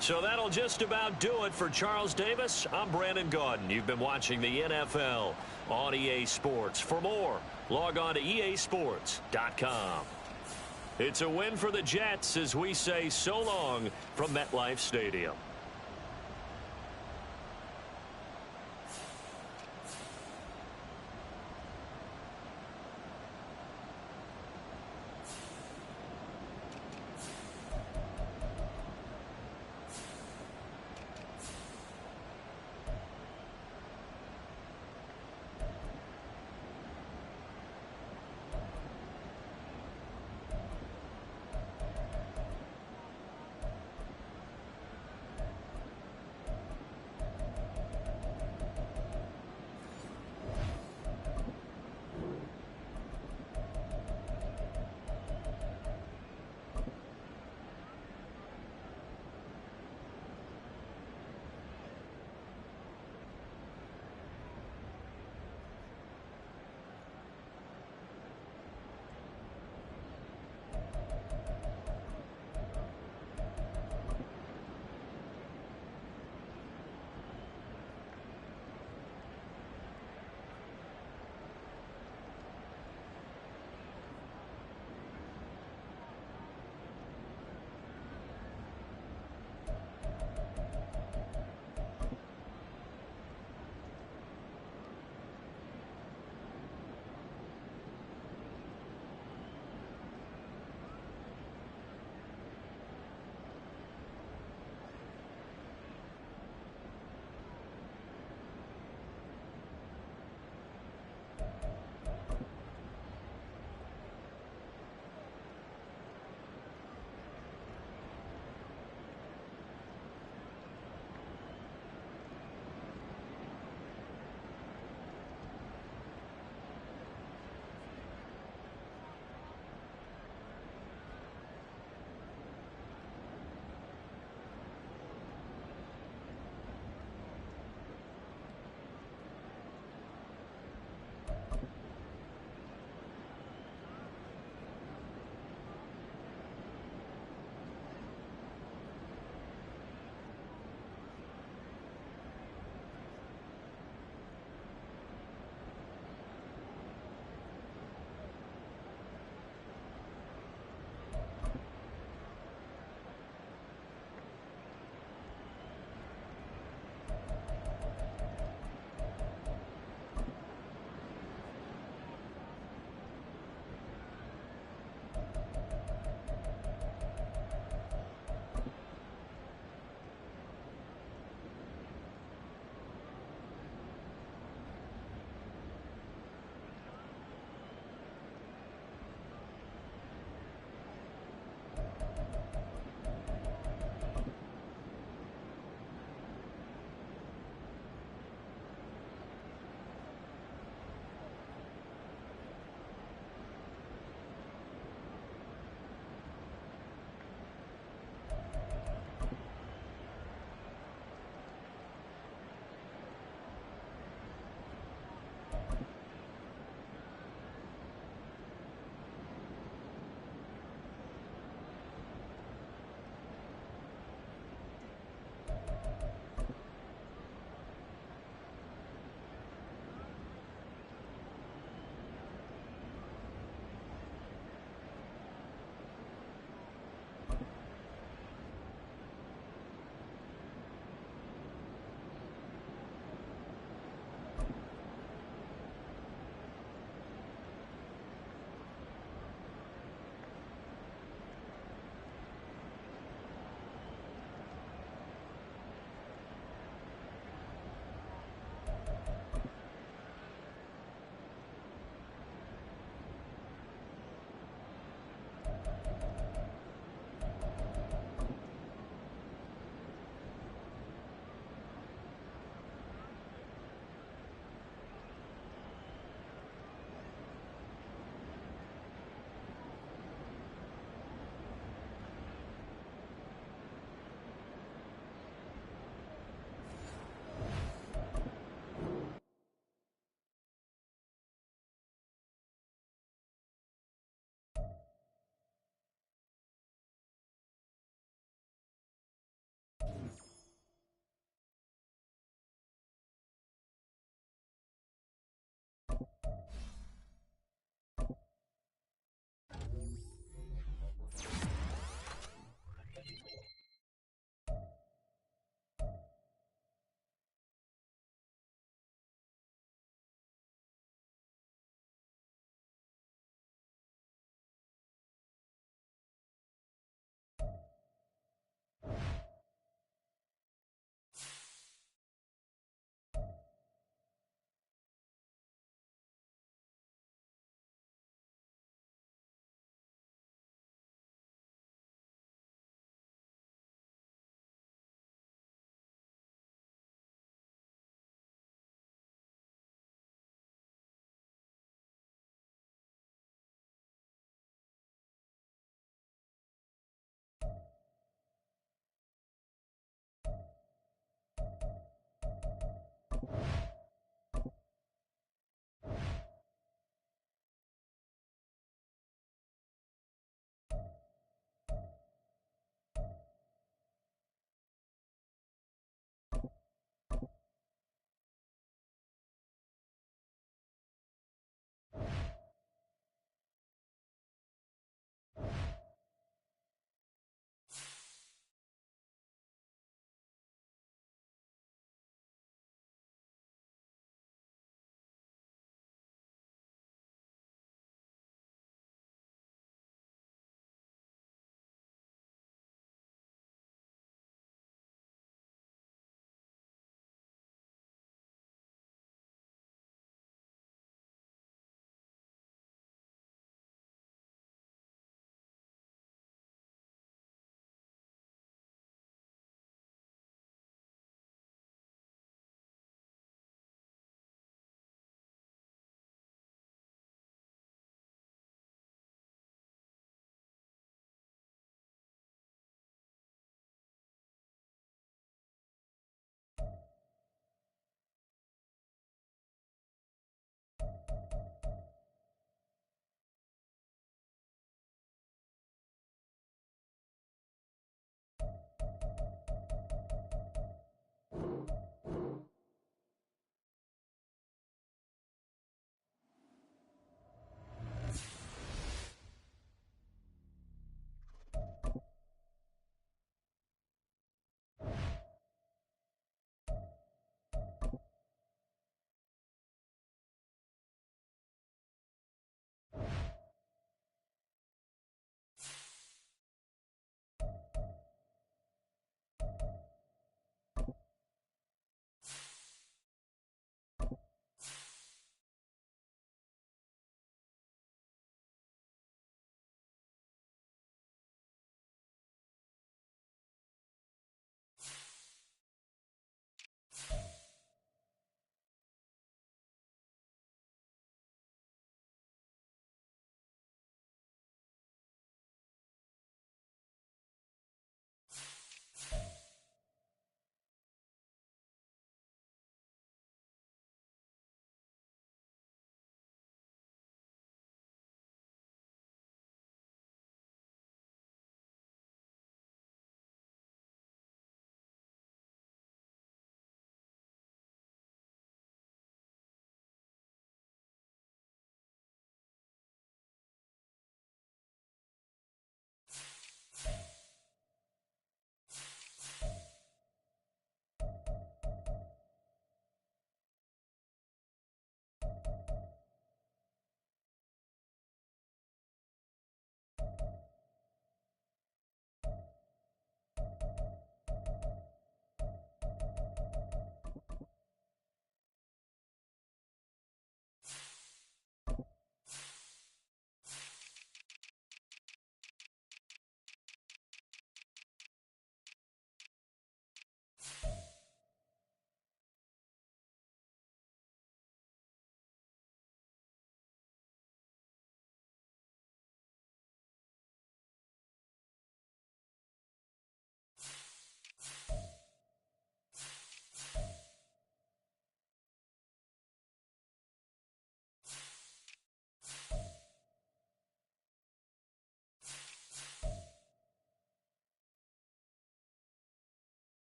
So that'll just about do it for Charles Davis. I'm Brandon Gaudin. You've been watching the NFL on EA Sports. For more, log on to easports.com. It's a win for the Jets as we say so long from MetLife Stadium.